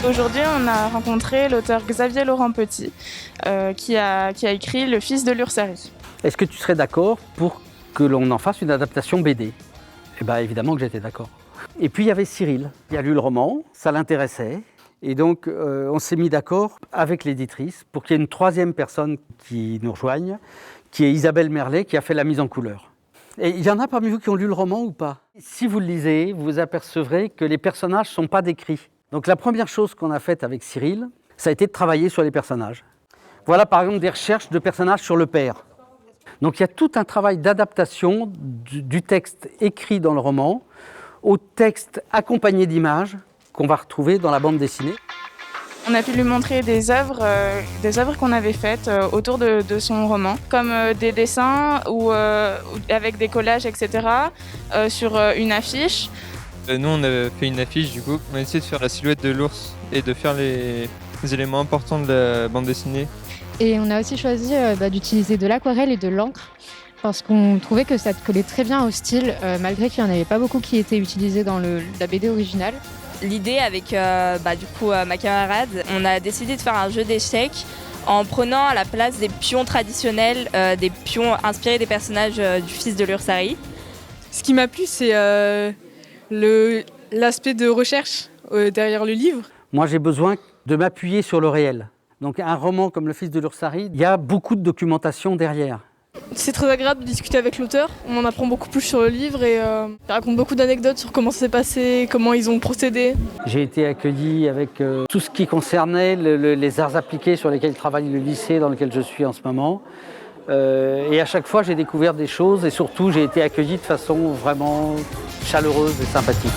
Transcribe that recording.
Aujourd'hui, on a rencontré l'auteur Xavier Laurent Petit, qui a écrit Le Fils de l'Ursari. Est-ce que tu serais d'accord pour que l'on en fasse une adaptation BD? Eh bien, évidemment que j'étais d'accord. Et puis, il y avait Cyril. Il a lu le roman, ça l'intéressait. Et donc, on s'est mis d'accord avec l'éditrice pour qu'il y ait une troisième personne qui nous rejoigne, qui est Isabelle Merlet, qui a fait la mise en couleur. Et il y en a parmi vous qui ont lu le roman ou pas? Si vous le lisez, vous vous apercevrez que les personnages ne sont pas décrits. Donc la première chose qu'on a faite avec Cyril, ça a été de travailler sur les personnages. Voilà par exemple des recherches de personnages sur le père. Donc il y a tout un travail d'adaptation du texte écrit dans le roman au texte accompagné d'images qu'on va retrouver dans la bande dessinée. On a pu lui montrer des œuvres qu'on avait faites autour de son roman, comme des dessins ou avec des collages, etc., sur une affiche. Nous, on avait fait une affiche, du coup. On a essayé de faire la silhouette de l'ours et de faire les éléments importants de la bande dessinée. Et on a aussi choisi d'utiliser de l'aquarelle et de l'encre parce qu'on trouvait que ça collait très bien au style, malgré qu'il n'y en avait pas beaucoup qui étaient utilisés dans la BD originale. L'idée avec ma camarade, on a décidé de faire un jeu d'échecs en prenant à la place des pions traditionnels, des pions inspirés des personnages du Fils de l'Ursari. Ce qui m'a plu, c'est l'aspect de recherche derrière le livre. Moi, j'ai besoin de m'appuyer sur le réel. Donc un roman comme Le Fils de l'Ursari, il y a beaucoup de documentation derrière. C'est très agréable de discuter avec l'auteur. On en apprend beaucoup plus sur le livre et il raconte beaucoup d'anecdotes sur comment ça s'est passé, comment ils ont procédé. J'ai été accueilli avec tout ce qui concernait les arts appliqués sur lesquels travaille le lycée dans lequel je suis en ce moment. Et à chaque fois, j'ai découvert des choses et surtout, j'ai été accueilli de façon vraiment chaleureuse et sympathique.